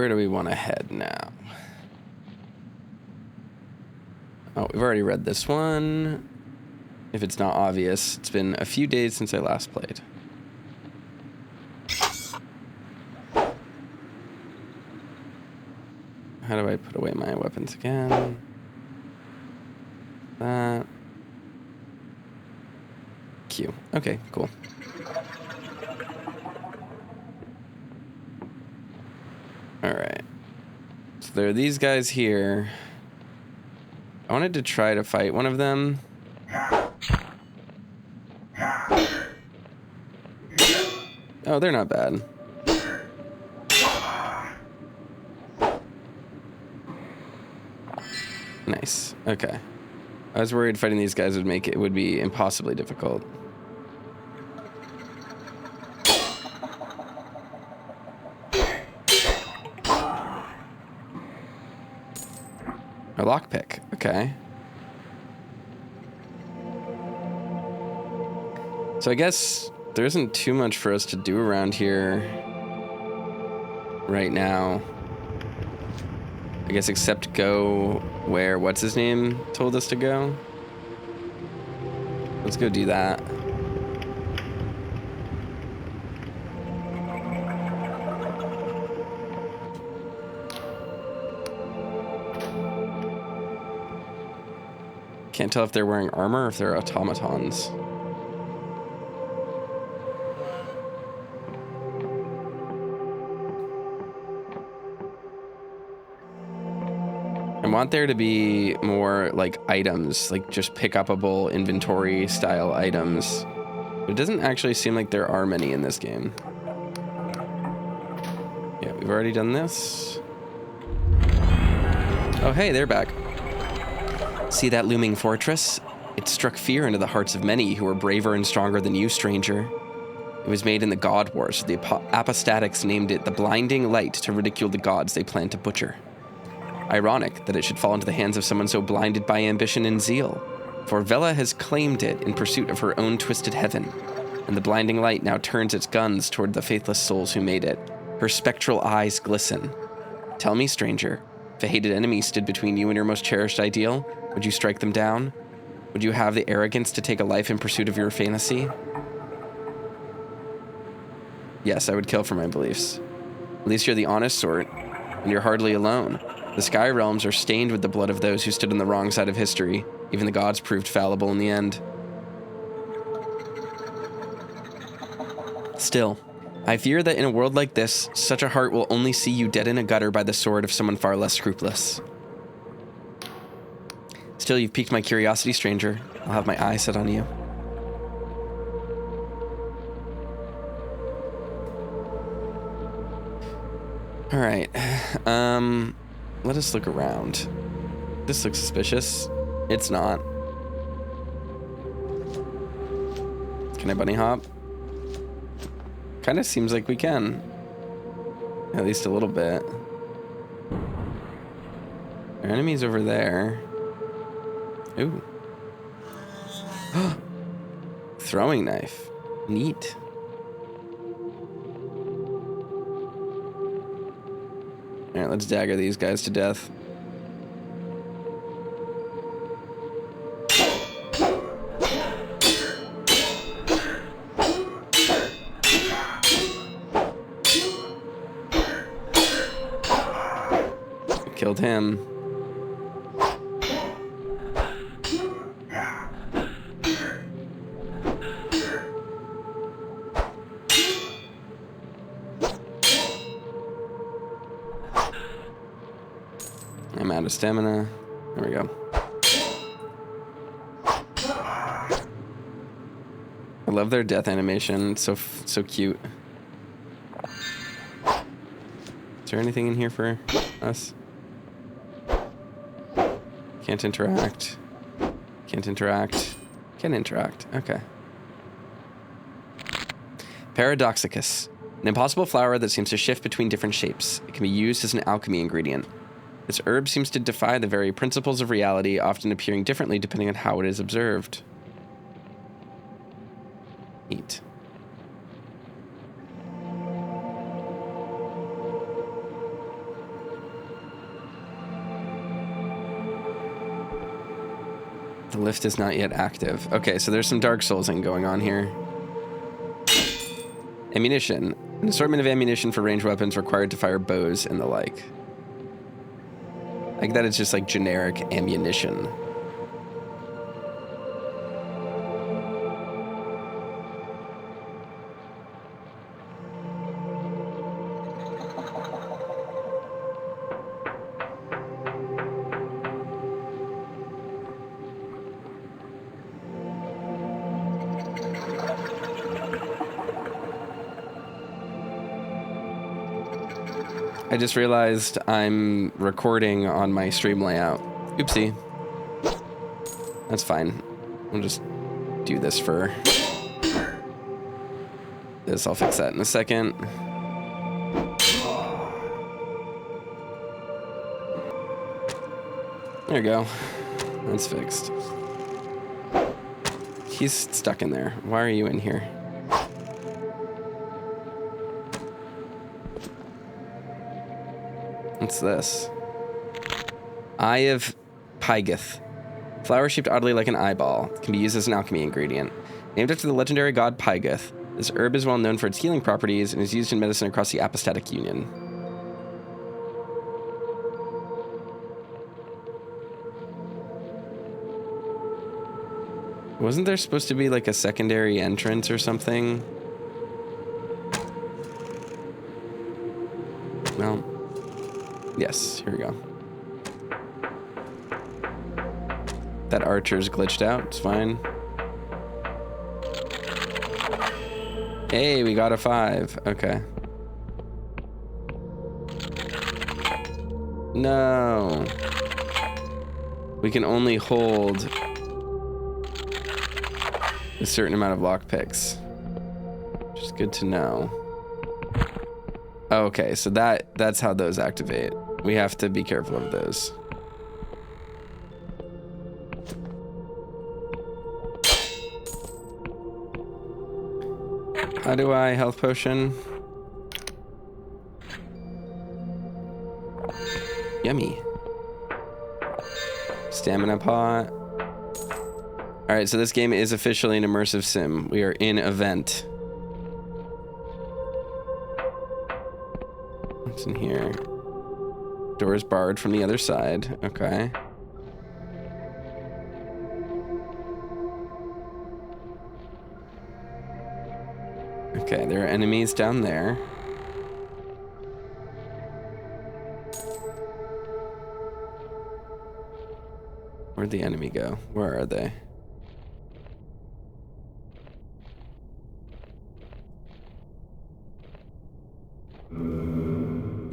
where do we want to head now? Oh, we've already read this one. If it's not obvious, it's been a few days since I last played. How do I put away my weapons again? That. Q. Okay, cool. Alright. So there are these guys here. I wanted to try to fight one of them. Oh, they're not bad. Nice. Okay. I was worried fighting these guys would be impossibly difficult. A lockpick. Okay. So I guess there isn't too much for us to do around here right now. I guess except go where what's his name told us to go. Let's go do that. Can't tell if they're wearing armor or if they're automatons. I want there to be more like items, like just pick upable inventory style items. But it doesn't actually seem like there are many in this game. Yeah, we've already done this. Oh, hey, they're back. See that looming fortress? It struck fear into the hearts of many who were braver and stronger than you, stranger. It was made in the God Wars. The apostatics named it the blinding light to ridicule the gods they planned to butcher. Ironic that it should fall into the hands of someone so blinded by ambition and zeal, for Vela has claimed it in pursuit of her own twisted heaven, and the blinding light now turns its guns toward the faithless souls who made it. Her spectral eyes glisten. Tell me, stranger, if a hated enemy stood between you and your most cherished ideal, would you strike them down? Would you have the arrogance to take a life in pursuit of your fantasy? Yes, I would kill for my beliefs. At least you're the honest sort, and you're hardly alone. The Sky Realms are stained with the blood of those who stood on the wrong side of history. Even the gods proved fallible in the end. Still, I fear that in a world like this, such a heart will only see you dead in a gutter by the sword of someone far less scrupulous. Still, you've piqued my curiosity, stranger. I'll have my eye set on you. All right. Let us look around. This looks suspicious. It's not. Can I bunny hop? Kind of seems like we can. At least a little bit. Our enemy's over there. Ooh. Throwing knife. Neat. All right, let's dagger these guys to death. Killed him. I'm out of stamina. There we go. I love their death animation. It's so cute. Is there anything in here for us? Can't interact. Can't interact. Can interact. Okay. Paradoxicus. An impossible flower that seems to shift between different shapes. It can be used as an alchemy ingredient. This herb seems to defy the very principles of reality, often appearing differently depending on how it is observed. Neat. lift is not yet active. Okay, so there's some Dark Soulsing going on here. Ammunition. An assortment of ammunition for ranged weapons required to fire bows and the like. Like that it's just like generic ammunition. I just realized I'm recording on my stream layout. Oopsie. That's fine. We'll just do this for this. I'll fix that in a second. There you go. That's fixed. He's stuck in there. Why are you in here? What's this? Eye of Pygeth. Flower shaped oddly like an eyeball. Can be used as an alchemy ingredient. Named after the legendary god Pygeth, this herb is well known for its healing properties and is used in medicine across the Apostatic Union. Wasn't there supposed to be like a secondary entrance or something? No. Yes, here we go. That archer's glitched out, it's fine. Hey, we got a 5. Okay. No. We can only hold a certain amount of lockpicks. Which is good to know. Okay, so that's how those activate. We have to be careful of those. How do I health potion? Yummy. Stamina pot. Alright, so this game is officially an immersive sim. We are in event. What's in here? Door's barred from the other side. Okay. Okay, there are enemies down there. Where'd the enemy go? Where are they?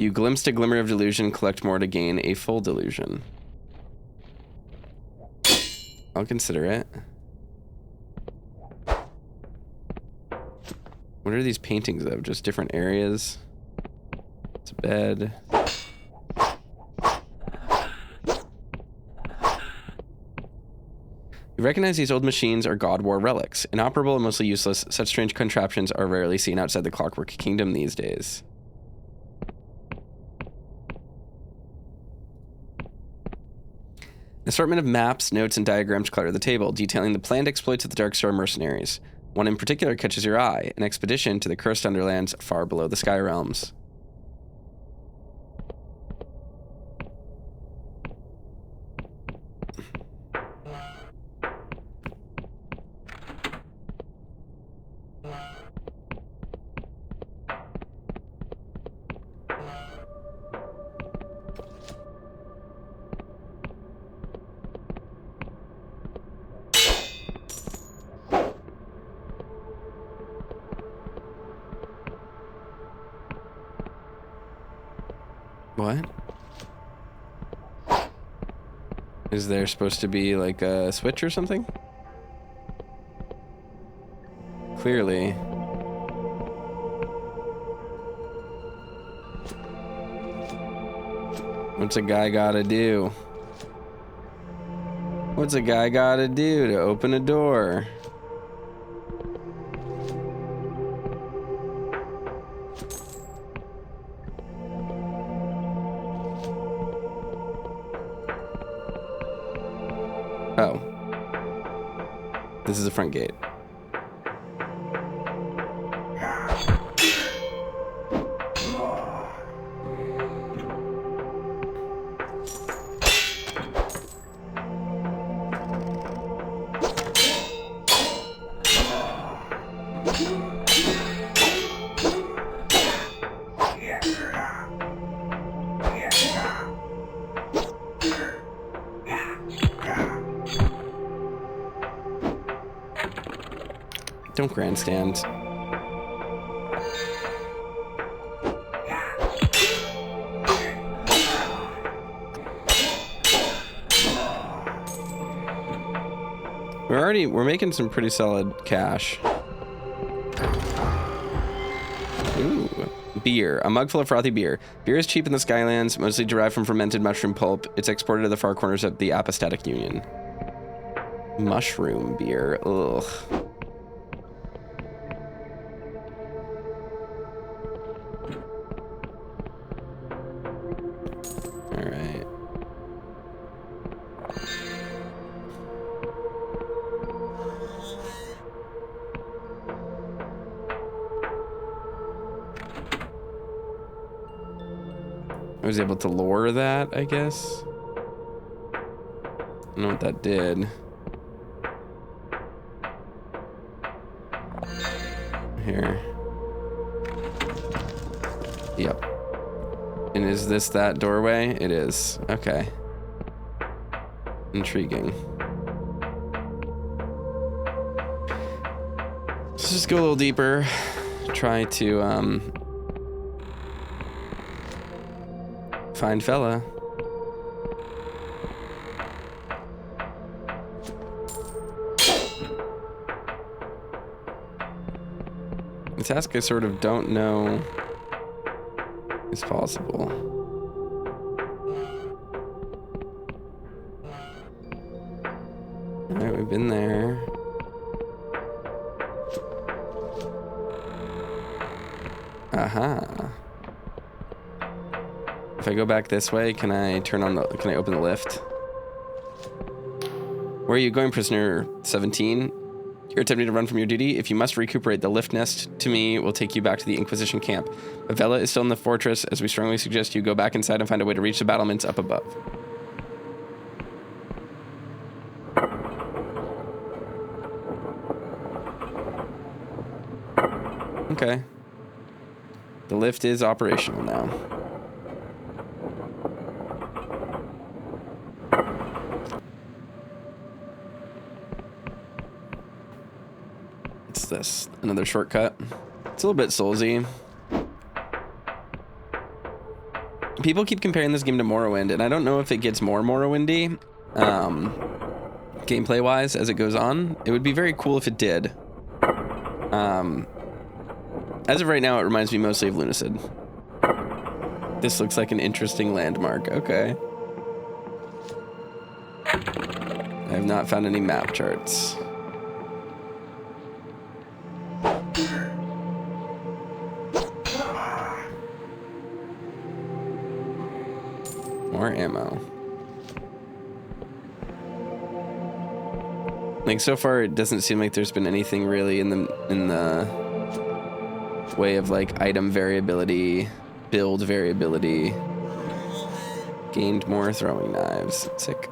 You glimpsed a glimmer of delusion, collect more to gain a full delusion. I'll consider it. What are these paintings of? Just different areas? It's a bed. You recognize these old machines are God War relics. Inoperable and mostly useless, such strange contraptions are rarely seen outside the Clockwork Kingdom these days. An assortment of maps, notes, and diagrams clutter the table, detailing the planned exploits of the Darkstar mercenaries. One in particular catches your eye, an expedition to the cursed underlands far below the Sky Realms. What? Is there supposed to be like a switch or something? Clearly. What's a guy gotta do? What's a guy gotta do to open a door? Oh. This is the front gate. Don't grandstand. We're making some pretty solid cash. Ooh, beer. A mug full of frothy beer. Beer is cheap in the Skylands, mostly derived from fermented mushroom pulp. It's exported to the far corners of the Apostatic Union. Mushroom beer. Ugh. Alright. I was able to lure that, I guess. I don't know what that did. Here. Yep. And is this that doorway? It is. Okay. Intriguing. Let's just go a little deeper. Try to, find fella. The task I sort of don't know is possible. Alright, we've been there. Aha. If I go back this way, can I open the lift? Where are you going, prisoner 17? You're attempting to run from your duty. If you must recuperate, the lift nest to me will take you back to the Inquisition camp. Avella is still in the fortress, as we strongly suggest you go back inside and find a way to reach the battlements up above. Okay. The lift is operational now. What's this? Another shortcut? It's a little bit soulsy. People keep comparing this game to Morrowind, and I don't know if it gets more Morrowindy, gameplay-wise, as it goes on. It would be very cool if it did. As of right now, it reminds me mostly of Lunacid. This looks like an interesting landmark. Okay. I have not found any map charts. More ammo. Like, so far, it doesn't seem like there's been anything really in the way of like item variability, build variability. Gained more throwing knives. Sick.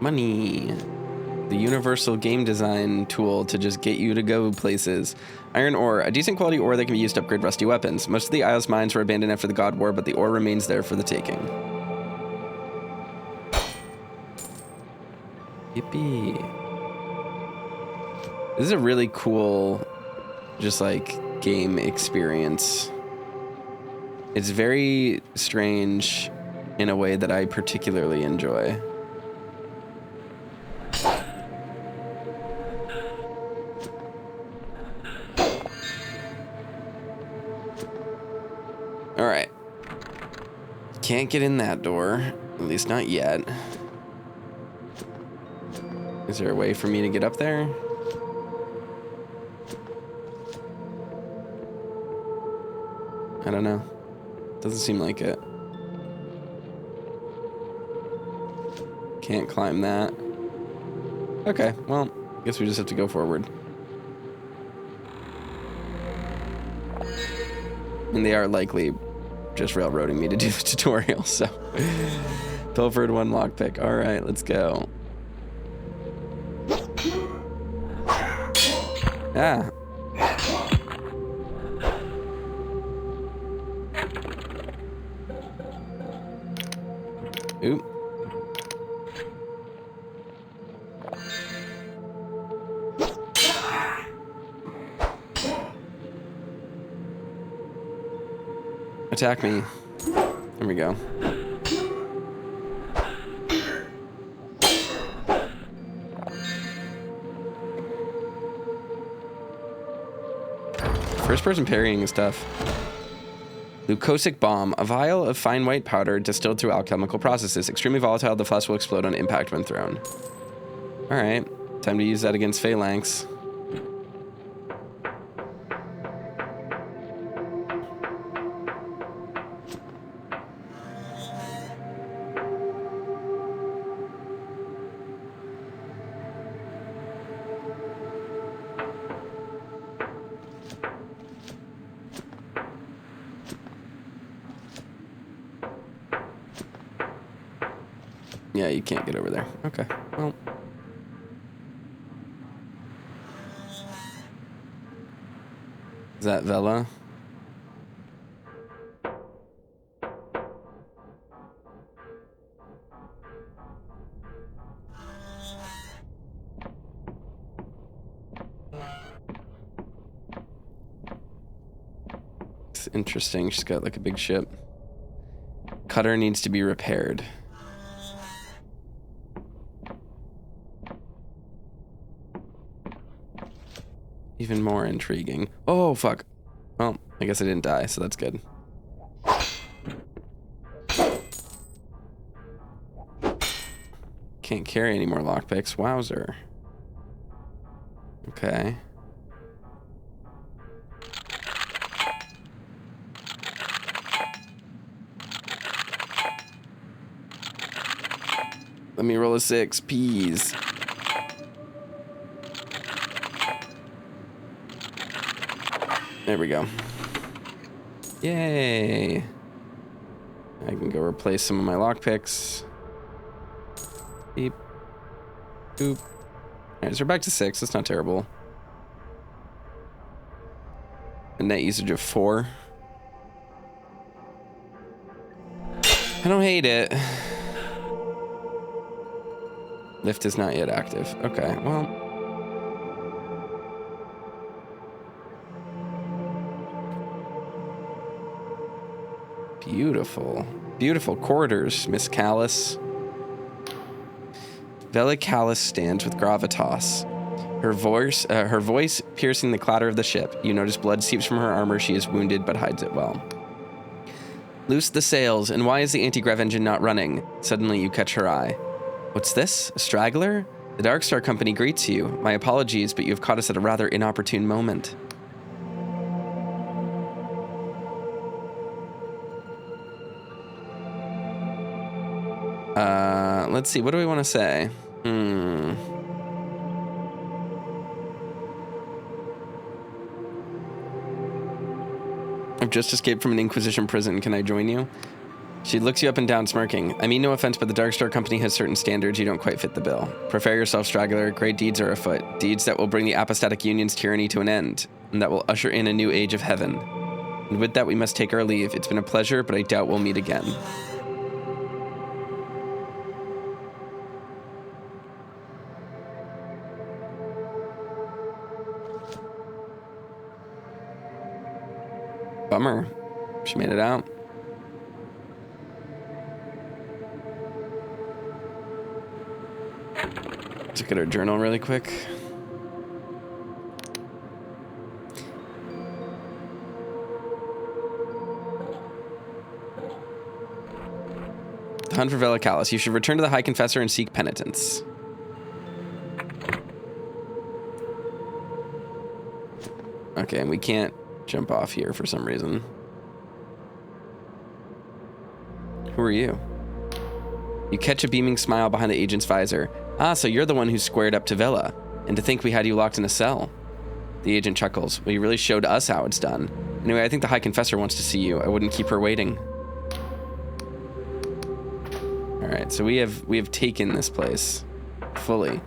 Money. The universal game design tool to just get you to go places. Iron ore, a decent quality ore that can be used to upgrade rusty weapons. Most of the Isle's mines were abandoned after the God War, but the ore remains there for the taking. Yippee. This is a really cool, just like, game experience. It's very strange in a way that I particularly enjoy. Alright. Can't get in that door. At least not yet. Is there a way for me to get up there? I don't know. Doesn't seem like it. Can't climb that. Okay, well, I guess we just have to go forward. And they are likely just railroading me to do the tutorial, so. Pilfered 1 lockpick. Alright, let's go. Ah. Oop. Attack me. There we go. First person parrying is tough. Leucosic bomb, a vial of fine white powder distilled through alchemical processes. Extremely volatile, the flask will explode on impact when thrown. Alright, time to use that against phalanx. Yeah, you can't get over there. Okay, well. Is that Vela? It's interesting. She's got like a big ship. Cutter needs to be repaired. Even more intriguing. Oh, fuck. Well, I guess I didn't die, so that's good. Can't carry any more lockpicks. Wowzer. Okay. Let me roll a 6. Peas. There we go. Yay. I can go replace some of my lockpicks. Beep. Boop. Alright, so we're back to 6. That's not terrible. A net usage of 4. I don't hate it. Lift is not yet active. Okay, well. Beautiful. Beautiful quarters, Miss Callis. Vela Callis stands with gravitas. Her voice piercing the clatter of the ship. You notice blood seeps from her armor. She is wounded, but hides it well. Loose the sails, and why is the anti-grav engine not running? Suddenly you catch her eye. What's this? A straggler? The Darkstar Company greets you. My apologies, but you have caught us at a rather inopportune moment. Let's see. What do we want to say? I've just escaped from an Inquisition prison. Can I join you? She looks you up and down, smirking. I mean no offense, but the Darkstar Company has certain standards. You don't quite fit the bill. Prepare yourself, straggler. Great deeds are afoot. Deeds that will bring the Apostatic Union's tyranny to an end, and that will usher in a new age of heaven. And with that, we must take our leave. It's been a pleasure, but I doubt we'll meet again. Bummer. She made it out. Let's look at her journal really quick. The hunt for Vela Callis. You should return to the High Confessor and seek penitence. Okay, and we can't jump off here for some reason. Who are you? You catch a beaming smile behind the agent's visor. Ah, so you're the one who squared up to Vela. And to think we had you locked in a cell. The agent chuckles. Well, you really showed us how it's done. Anyway, I think the High Confessor wants to see you. I wouldn't keep her waiting. Alright, so we have taken this place. Fully.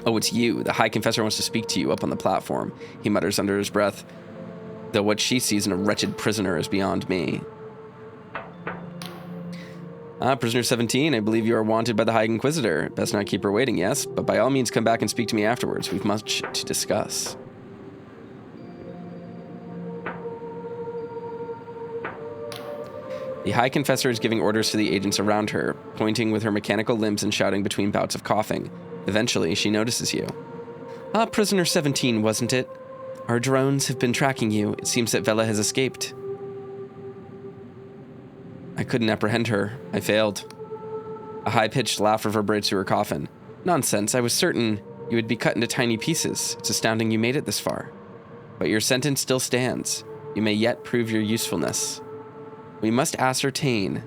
Oh, it's you. The High Confessor wants to speak to you up on the platform. He mutters under his breath. Though what she sees in a wretched prisoner is beyond me. Prisoner 17, I believe you are wanted by the High Inquisitor. Best not keep her waiting, yes? But by all means come back and speak to me afterwards. We've much to discuss. The High Confessor is giving orders to the agents around her, pointing with her mechanical limbs and shouting between bouts of coughing. Eventually, she notices you. Prisoner 17, wasn't it? Our drones have been tracking you. It seems that Vela has escaped. I couldn't apprehend her. I failed. A high-pitched laugh reverberates through her coffin. Nonsense. I was certain you would be cut into tiny pieces. It's astounding you made it this far. But your sentence still stands. You may yet prove your usefulness. We must ascertain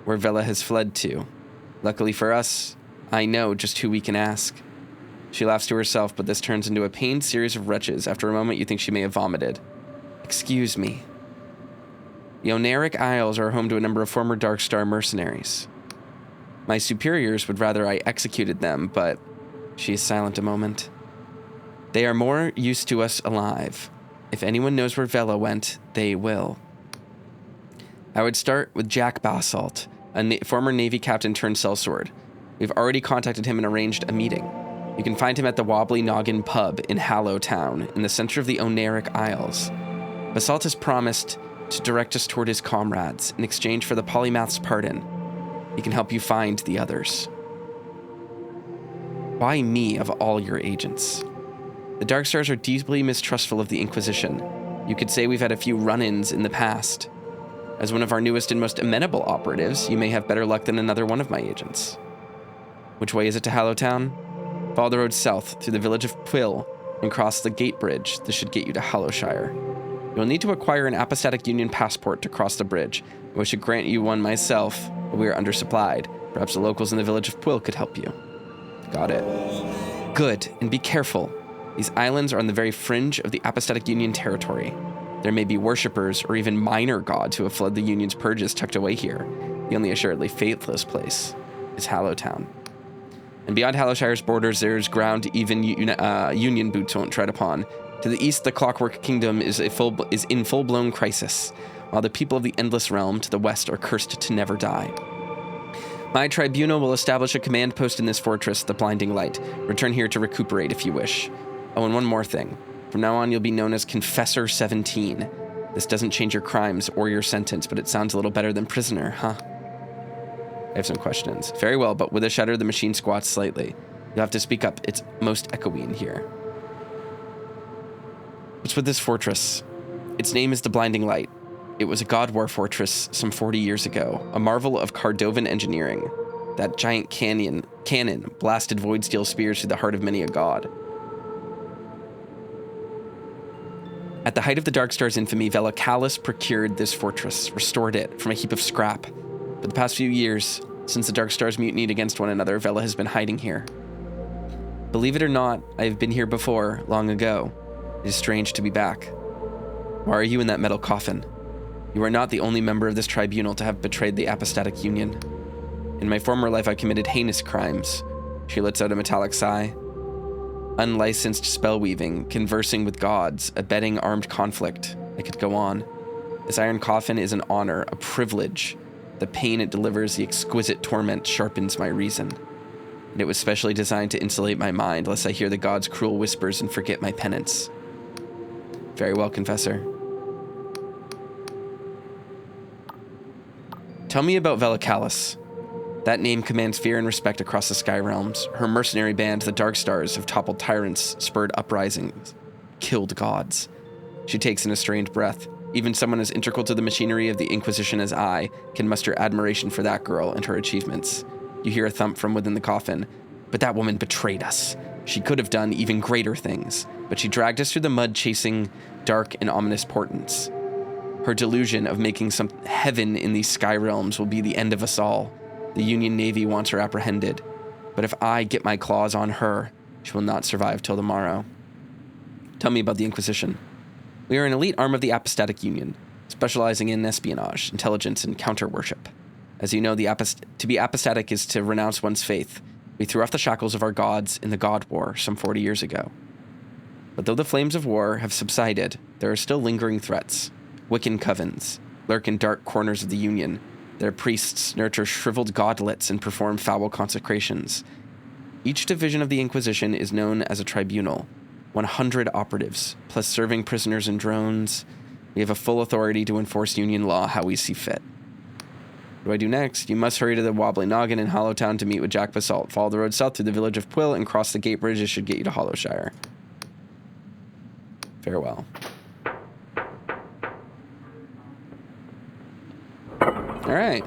where Vela has fled to. Luckily for us, I know just who we can ask. She laughs to herself, but this turns into a pained series of retches. After a moment, you think she may have vomited. Excuse me. The Oneric Isles are home to a number of former Darkstar mercenaries. My superiors would rather I executed them, but she is silent a moment. They are more used to us alive. If anyone knows where Vela went, they will. I would start with Jack Basalt, a former Navy captain turned sellsword. We've already contacted him and arranged a meeting. You can find him at the Wobbly Noggin pub in Hallow Town, in the center of the Oneric Isles. Basalt has promised to direct us toward his comrades in exchange for the polymath's pardon. He can help you find the others. Why me of all your agents? The Darkstars are deeply mistrustful of the Inquisition. You could say we've had a few run-ins in the past. As one of our newest and most amenable operatives, you may have better luck than another one of my agents. Which way is it to Hallowtown? Follow the road south through the village of Quill and cross the gate bridge. This should get you to Hallowshire. You'll need to acquire an Apostatic Union passport to cross the bridge. I wish to grant you one myself, but we are undersupplied. Perhaps the locals in the village of Quill could help you. Got it. Good, and be careful. These islands are on the very fringe of the Apostatic Union territory. There may be worshippers or even minor gods who have fled the Union's purges tucked away here. The only assuredly faithless place is Hallowtown. And beyond Hallowshire's borders, there's ground even Union boots won't tread upon. To the east, the Clockwork Kingdom is in full-blown crisis, while the people of the Endless Realm to the west are cursed to never die. My tribunal will establish a command post in this fortress, the Blinding Light. Return here to recuperate if you wish. Oh, and one more thing. From now on, you'll be known as Confessor 17. This doesn't change your crimes or your sentence, but it sounds a little better than prisoner, huh? I have some questions. Very well, but with a shudder, the machine squats slightly. You'll have to speak up. It's most echoey in here. What's with this fortress? Its name is the Blinding Light. It was a god war fortress some 40 years ago, a marvel of Cardovan engineering. That giant cannon blasted void steel spears through the heart of many a god. At the height of the Darkstar's infamy, Vela procured this fortress, restored it from a heap of scrap. For the past few years, since the Darkstars mutinied against one another, Vela has been hiding here. Believe it or not, I have been here before, long ago. It is strange to be back. Why are you in that metal coffin? You are not the only member of this tribunal to have betrayed the Apostatic Union. In my former life, I committed heinous crimes. She lets out a metallic sigh. Unlicensed spellweaving, conversing with gods, abetting armed conflict. I could go on. This iron coffin is an honor, a privilege. The pain it delivers, the exquisite torment, sharpens my reason. And it was specially designed to insulate my mind, lest I hear the gods' cruel whispers and forget my penance. Very well, Confessor. Tell me about Velicalis. That name commands fear and respect across the Sky Realms. Her mercenary band, the Darkstars, have toppled tyrants, spurred uprisings, killed gods. She takes in a strained breath. Even someone as integral to the machinery of the Inquisition as I can muster admiration for that girl and her achievements. You hear a thump from within the coffin. But that woman betrayed us. She could have done even greater things, but she dragged us through the mud chasing dark and ominous portents. Her delusion of making some heaven in these sky realms will be the end of us all. The Union Navy wants her apprehended, but if I get my claws on her, she will not survive till tomorrow. Tell me about the Inquisition. We are an elite arm of the Apostatic Union, specializing in espionage, intelligence, and counter-worship. As you know, to be apostatic is to renounce one's faith. We threw off the shackles of our gods in the God War some 40 years ago. But though the flames of war have subsided, there are still lingering threats. Wiccan covens lurk in dark corners of the Union. Their priests nurture shriveled godlets and perform foul consecrations. Each division of the Inquisition is known as a tribunal. 100 operatives, plus serving prisoners and drones. We have a full authority to enforce Union law how we see fit. What do I do next? You must hurry to the Wobbly Noggin in Hollowtown to meet with Jack Basalt. Follow the road south through the village of Quill and cross the gate bridge. This should get you to Hollowshire. Farewell. All right.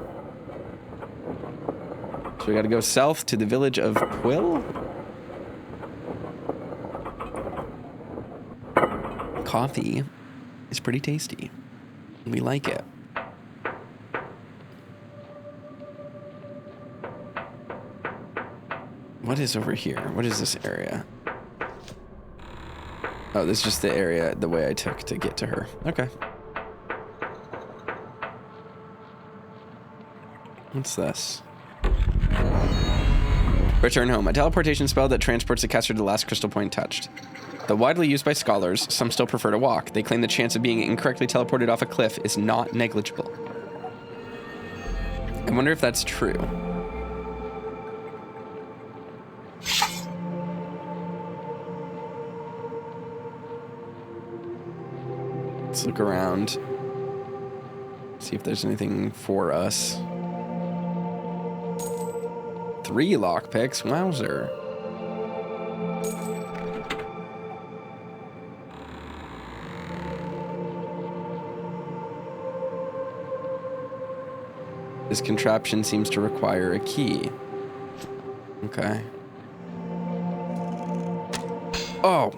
So we got to go south to the village of Quill. Coffee is pretty tasty. We like it. What is over here? What is this area? Oh, this is just the area, the way I took to get to her. Okay. What's this? Return home. A teleportation spell that transports the caster to the last crystal point touched. Though widely used by scholars, some still prefer to walk. They claim the chance of being incorrectly teleported off a cliff is not negligible. I wonder if that's true. Let's look around. See if there's anything for us. 3 lockpicks, wowzer. This contraption seems to require a key. Okay. Oh!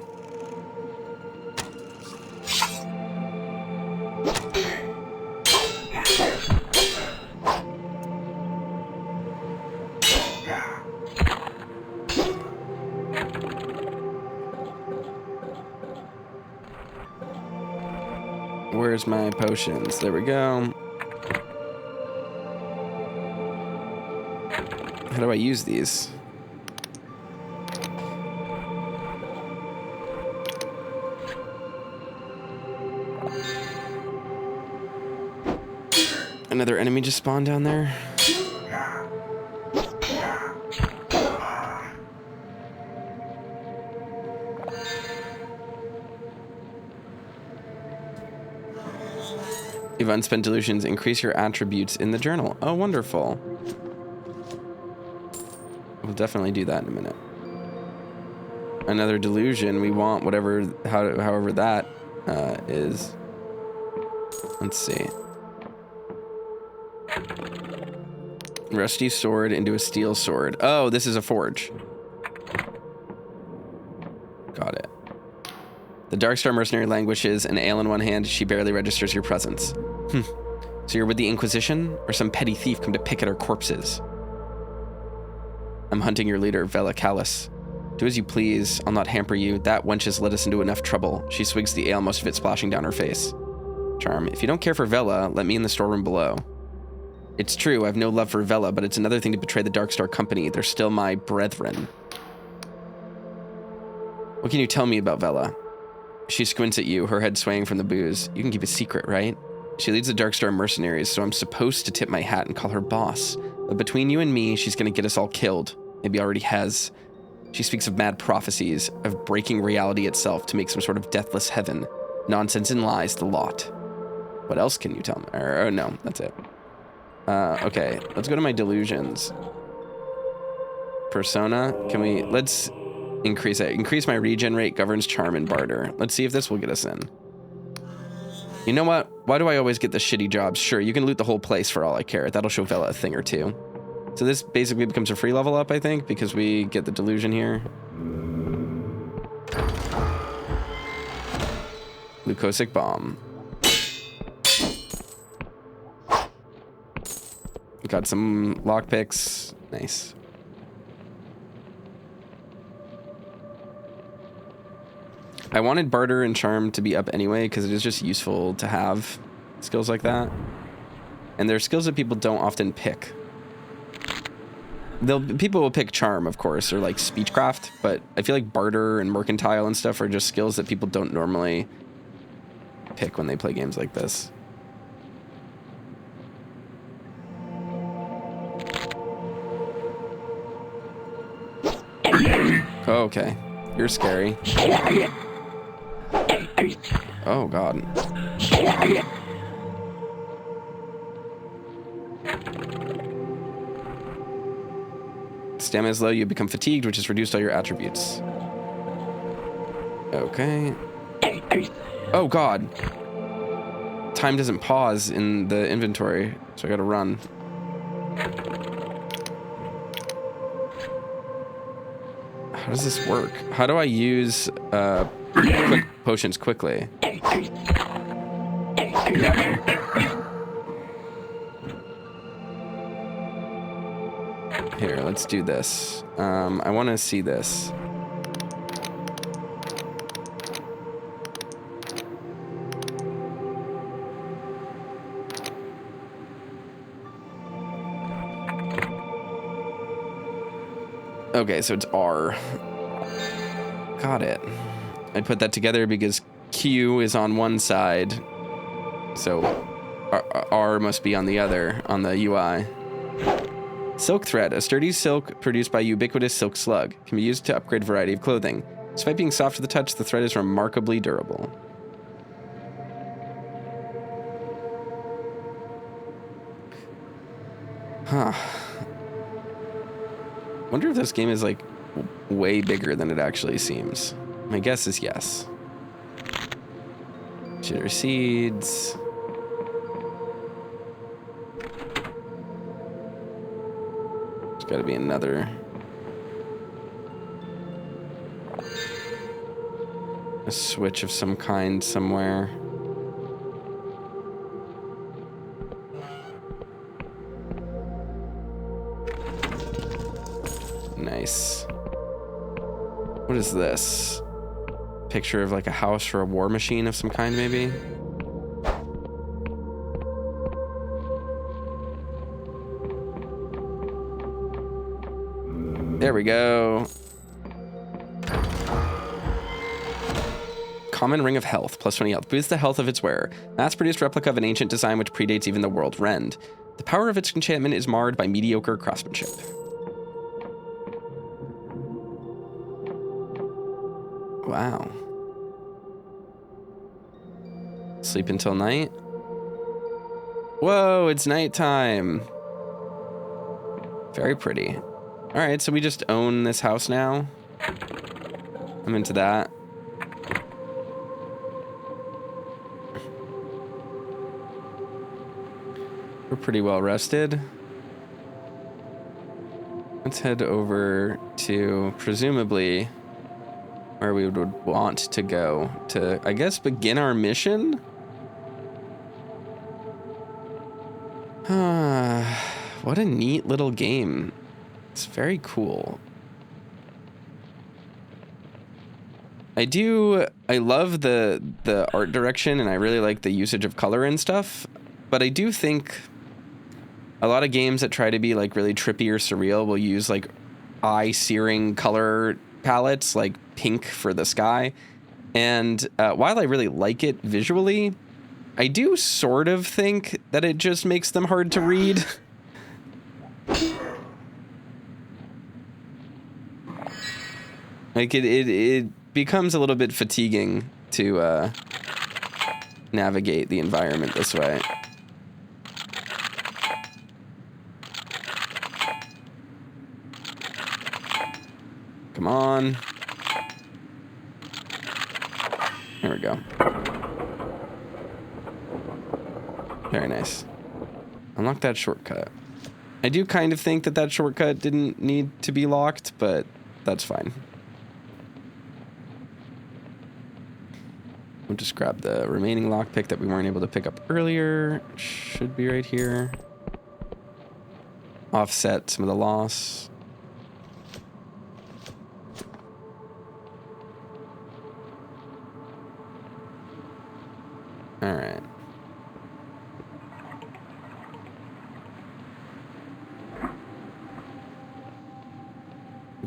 Where's my potions? There we go. How do I use these? Another enemy just spawned down there. If unspent delusions, increase your attributes in the journal. Oh, wonderful. We'll definitely do that in a minute. Another delusion. We want whatever, however that is. Let's see. Rusty sword into a steel sword. Oh, this is a forge. Got it. The Darkstar mercenary languishes, an ale in one hand, she barely registers your presence. So you're with the Inquisition, or some petty thief come to pick at our corpses? I'm hunting your leader, Vela Callis. Do as you please, I'll not hamper you. That wench has led us into enough trouble. She swigs the ale, most of it splashing down her face. Charm, if you don't care for Vela, let me in the storeroom below. It's true, I have no love for Vela, but it's another thing to betray the Darkstar Company. They're still my brethren. What can you tell me about Vela? She squints at you, her head swaying from the booze. You can keep a secret, right? She leads the Darkstar mercenaries, so I'm supposed to tip my hat and call her boss. But between you and me, she's gonna get us all killed. Maybe already has. She speaks of mad prophecies, of breaking reality itself to make some sort of deathless heaven. Nonsense and lies, the lot. What else can you tell me? Oh no, that's it. Okay, let's go to my delusions. Persona, let's increase it. Increase my regen rate, governs charm, and barter. Let's see if this will get us in. You know what? Why do I always get the shitty jobs? Sure, you can loot the whole place for all I care. That'll show Vela a thing or two. So this basically becomes a free level up, I think, because we get the delusion here. Glucosic bomb. Got some lockpicks. Nice. I wanted Barter and Charm to be up anyway because it is just useful to have skills like that. And they're skills that people don't often pick. People will pick Charm, of course, or like Speechcraft, but I feel like Barter and Mercantile and stuff are just skills that people don't normally pick when they play games like this. Oh, okay. You're scary. Oh, God. Stamina is low, you become fatigued, which has reduced all your attributes. Okay. Oh, God. Time doesn't pause in the inventory, so I gotta run. How does this work? How do I use quick potions quickly? Here, let's do this. I want to see this. Okay, so it's R. Got it. I put that together because Q is on one side, so R must be on the other, on the UI. Silk thread, a sturdy silk produced by ubiquitous silk slug, can be used to upgrade a variety of clothing. Despite being soft to the touch, the thread is remarkably durable. Huh. Wonder if this game is like way bigger than it actually seems. My guess is yes. Jitter seeds. There's got to be another. A switch of some kind somewhere. Nice. What is this? Picture of like a house or a war machine of some kind, maybe? There we go. Common Ring of Health, plus 20 health. Boosts the health of its wearer. Mass-produced replica of an ancient design which predates even the world Rend. The power of its enchantment is marred by mediocre craftsmanship. Wow. Sleep until night. Whoa, it's nighttime. Very pretty. All right, so we just own this house now. I'm into that. We're pretty well rested. Let's head over to presumably where we would want to go to, I guess, begin our mission? What a neat little game. It's very cool. I love the art direction, and I really like the usage of color and stuff, but I do think a lot of games that try to be like really trippy or surreal will use like eye-searing color palettes, like pink for the sky. And while I really like it visually, I do sort of think that it just makes them hard to read. Like it becomes a little bit fatiguing to navigate the environment this way. Come on. There we go. Very nice. Unlock that shortcut. I do kind of think that that shortcut didn't need to be locked, but that's fine. We'll just grab the remaining lockpick that we weren't able to pick up earlier. Should be right here. Offset some of the loss. All right.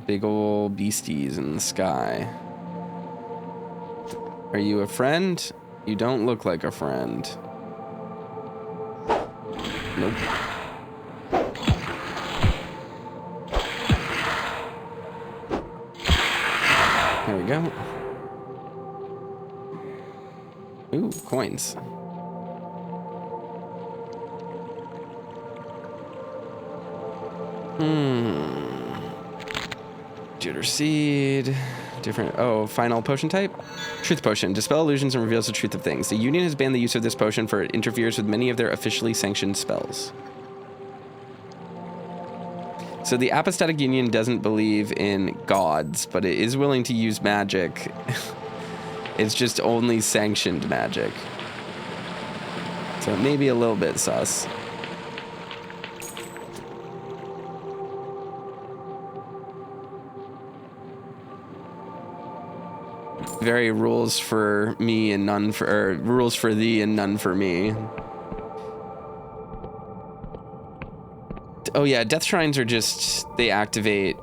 Big old beasties in the sky. Are you a friend? You don't look like a friend. Nope. There we go. Ooh, coins. Jitter seed. Different. Oh, final potion type? Truth potion. Dispel illusions and reveals the truth of things. The Union has banned the use of this potion for it interferes with many of their officially sanctioned spells. So the Apostatic Union doesn't believe in gods, but it is willing to use magic. It's just only sanctioned magic. So it may be a little bit sus. Very rules for me and none for, or rules for thee and none for me. Oh yeah, death shrines are just, they activate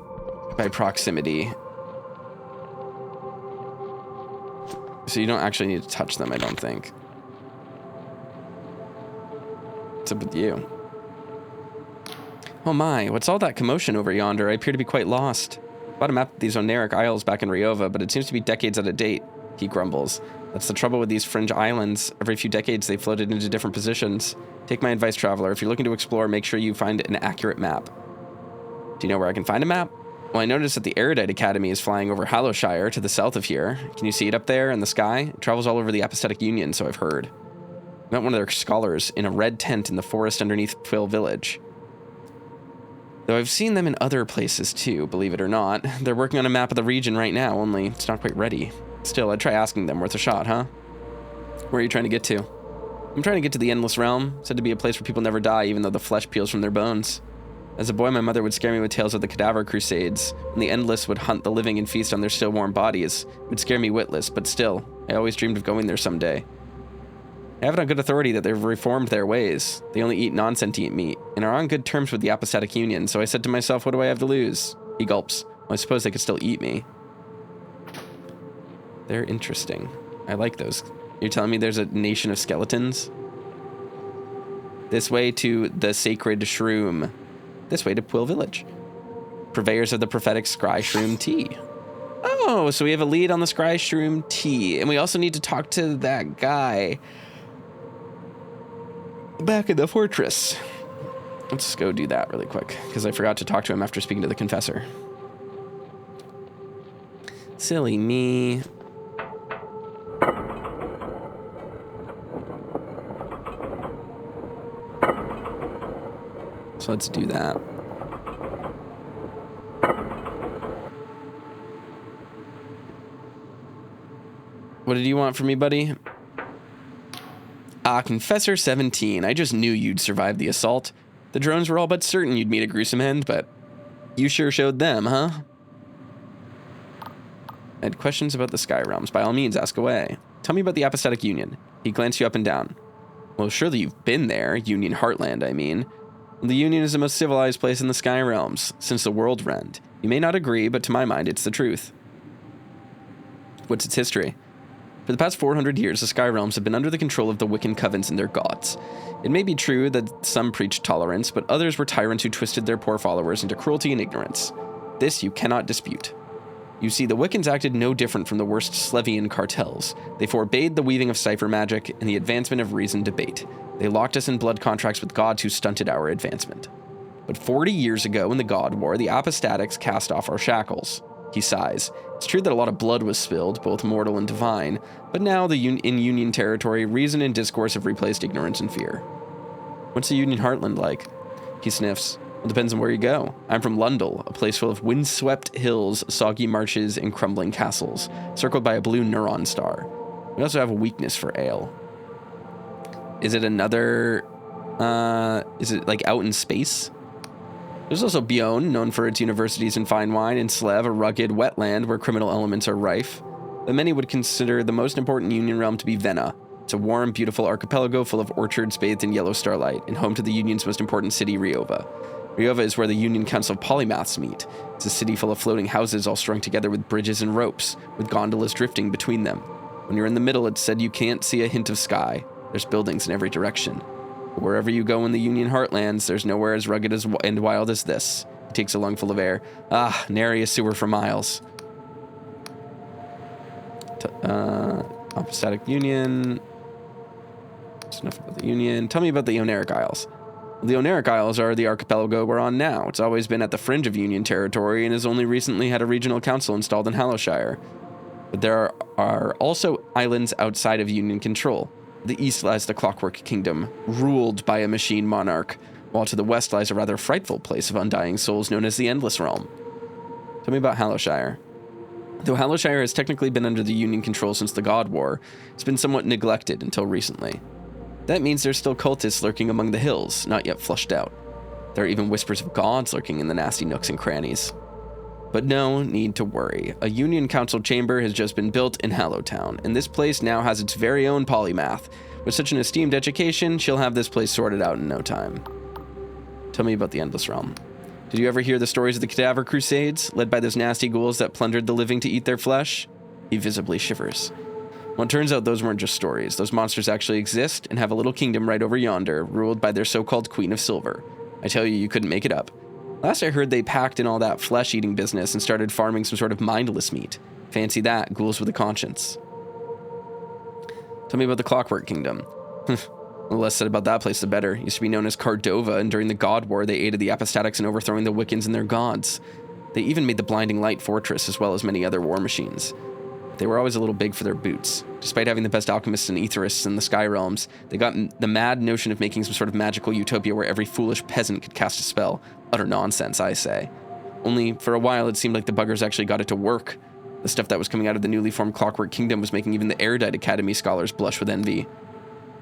by proximity. So you don't actually need to touch them, I don't think. What's up with you? Oh my, what's all that commotion over yonder? I appear to be quite lost. Bought a map of these Oneric Isles back in Ryova, but it seems to be decades out of date, he grumbles. That's the trouble with these fringe islands. Every few decades, they floated into different positions. Take my advice, traveler. If you're looking to explore, make sure you find an accurate map. Do you know where I can find a map? Well, I noticed that the Erudite Academy is flying over Hallowshire to the south of here. Can you see it up there in the sky? It travels all over the Apostatic Union, so I've heard. I met one of their scholars in a red tent in the forest underneath Quill Village. Though I've seen them in other places too, believe it or not. They're working on a map of the region right now, only it's not quite ready. Still, I'd try asking them. Worth a shot, huh? Where are you trying to get to? I'm trying to get to the Endless Realm, said to be a place where people never die, even though the flesh peels from their bones. As a boy, my mother would scare me with tales of the Cadaver Crusades, when the Endless would hunt the living and feast on their still warm bodies. It would scare me witless, but still, I always dreamed of going there someday. I have it on good authority that they've reformed their ways. They only eat non-sentient meat, and are on good terms with the Apostatic Union, so I said to myself, what do I have to lose? He gulps. Well, I suppose they could still eat me. They're interesting. I like those. You're telling me there's a nation of skeletons? This way to the Sacred Shroom. This way to Quill Village. Purveyors of the prophetic Scry Shroom tea. Oh, so we have a lead on the Scry Shroom tea, and we also need to talk to that guy back in the fortress. Let's go do that really quick, because I forgot to talk to him after speaking to the Confessor. Silly me. So let's do that. What did you want from me, buddy? Confessor 17. I just knew you'd survive the assault. The drones were all but certain you'd meet a gruesome end, but you sure showed them, huh? I had questions about the Sky Realms. By all means, ask away. Tell me about the Apostatic Union. He glanced you up and down. Well, surely you've been there. Union Heartland, I mean. The Union is the most civilized place in the Sky Realms, since the world rend. You may not agree, but to my mind, it's the truth. What's its history? For the past 400 years, the Sky Realms have been under the control of the Wiccan covens and their gods. It may be true that some preached tolerance, but others were tyrants who twisted their poor followers into cruelty and ignorance. This you cannot dispute. You see, the Wiccans acted no different from the worst Slevian cartels. They forbade the weaving of cipher magic and the advancement of reasoned debate. They locked us in blood contracts with gods who stunted our advancement. But 40 years ago in the God War, the Apostatics cast off our shackles. He sighs. It's true that a lot of blood was spilled, both mortal and divine, but now in Union territory, reason and discourse have replaced ignorance and fear. What's the Union Heartland like? He sniffs. Well, it depends on where you go. I'm from Lundel, a place full of windswept hills, soggy marshes, and crumbling castles, circled by a blue neuron star. We also have a weakness for ale. Is it another... is it like out in space? There's also Bion, known for its universities and fine wine, and Slev, a rugged wetland where criminal elements are rife. But many would consider the most important Union realm to be Venna. It's a warm, beautiful archipelago full of orchards bathed in yellow starlight, and home to the Union's most important city, Ryova. Ryova is where the Union Council of Polymaths meet. It's a city full of floating houses all strung together with bridges and ropes, with gondolas drifting between them. When you're in the middle, it's said you can't see a hint of sky. There's buildings in every direction. But wherever you go in the Union heartlands, there's nowhere as rugged and wild as this. He takes a lungful of air. Ah, nary a sewer for miles. Apostatic Union. That's enough about the Union. Tell me about the Oneric Isles. The Oneric Isles are the archipelago we're on now. It's always been at the fringe of Union territory and has only recently had a regional council installed in Hallowshire. But there are also islands outside of Union control. To the east lies the Clockwork Kingdom, ruled by a machine monarch, while to the west lies a rather frightful place of undying souls known as the Endless Realm. Tell me about Hallowshire. Though Hallowshire has technically been under the Union control since the God War, it's been somewhat neglected until recently. That means there's still cultists lurking among the hills, not yet flushed out. There are even whispers of gods lurking in the nasty nooks and crannies. But no need to worry. A Union Council chamber has just been built in Hallowtown, and this place now has its very own polymath. With such an esteemed education, she'll have this place sorted out in no time. Tell me about the Endless Realm. Did you ever hear the stories of the Cadaver Crusades, led by those nasty ghouls that plundered the living to eat their flesh? He visibly shivers. Well, it turns out those weren't just stories. Those monsters actually exist and have a little kingdom right over yonder, ruled by their so-called Queen of Silver. I tell you, you couldn't make it up. Last I heard, they packed in all that flesh-eating business and started farming some sort of mindless meat. Fancy that, ghouls with a conscience. Tell me about the Clockwork Kingdom. The less said about that place, the better. It used to be known as Cardova, and during the God War, they aided the Apostatics in overthrowing the Wiccans and their gods. They even made the Blinding Light Fortress, as well as many other war machines. They were always a little big for their boots. Despite having the best alchemists and etherists in the Sky Realms, they got the mad notion of making some sort of magical utopia where every foolish peasant could cast a spell. Utter nonsense, I say. Only, for a while, it seemed like the buggers actually got it to work. The stuff that was coming out of the newly formed Clockwork Kingdom was making even the Erudite Academy scholars blush with envy.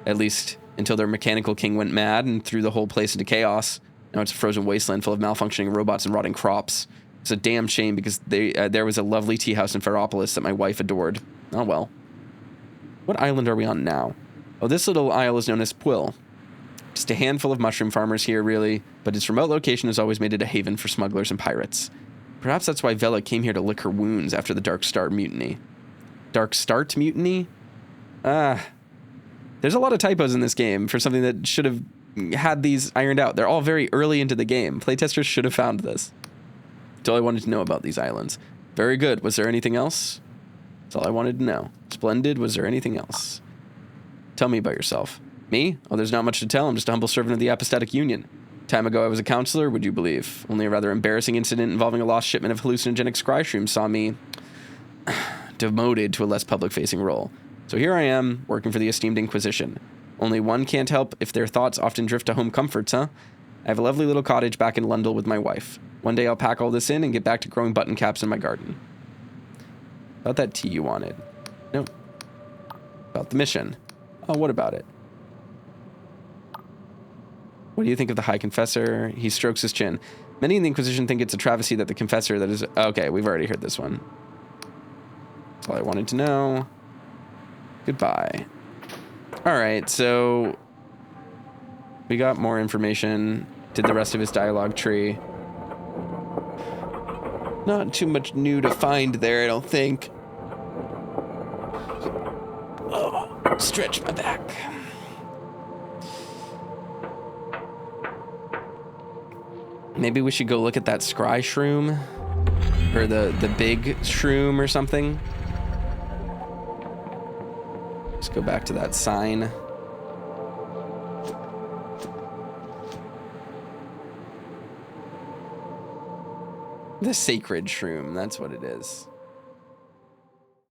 At least, until their mechanical king went mad and threw the whole place into chaos. Now it's a frozen wasteland full of malfunctioning robots and rotting crops. It's a damn shame because there was a lovely tea house in Ferropolis that my wife adored. Oh well. What island are we on now? Oh, this little isle is known as Puil. Just a handful of mushroom farmers here, really, but its remote location has always made it a haven for smugglers and pirates. Perhaps that's why Vela came here to lick her wounds after the Dark Star Mutiny. Dark Start Mutiny? There's a lot of typos in this game for something that should have had these ironed out. They're all very early into the game. Playtesters should have found this. That's all I wanted to know about these islands. Very good. Was there anything else? That's all I wanted to know. Splendid. Was there anything else? Tell me about yourself. Me? Oh, there's not much to tell. I'm just a humble servant of the Apostatic Union. Time ago I was a counselor, would you believe? Only a rather embarrassing incident involving a lost shipment of hallucinogenic scry shrooms saw me demoted to a less public-facing role. So here I am, working for the esteemed Inquisition. Only one can't help if their thoughts often drift to home comforts, huh? I have a lovely little cottage back in Lundell with my wife. One day I'll pack all this in and get back to growing button caps in my garden. About that tea you wanted. No. About the mission. Oh, what about it? What do you think of the High Confessor? He strokes his chin. Many in the Inquisition think it's a travesty that the Confessor that is... Okay, we've already heard this one. That's all I wanted to know. Goodbye. Alright, so... we got more information. Did the rest of his dialogue tree. Not too much new to find there, I don't think. Oh, stretch my back. Maybe we should go look at that scry shroom. Or the big shroom or something. Let's go back to that sign. The sacred shroom, that's what it is.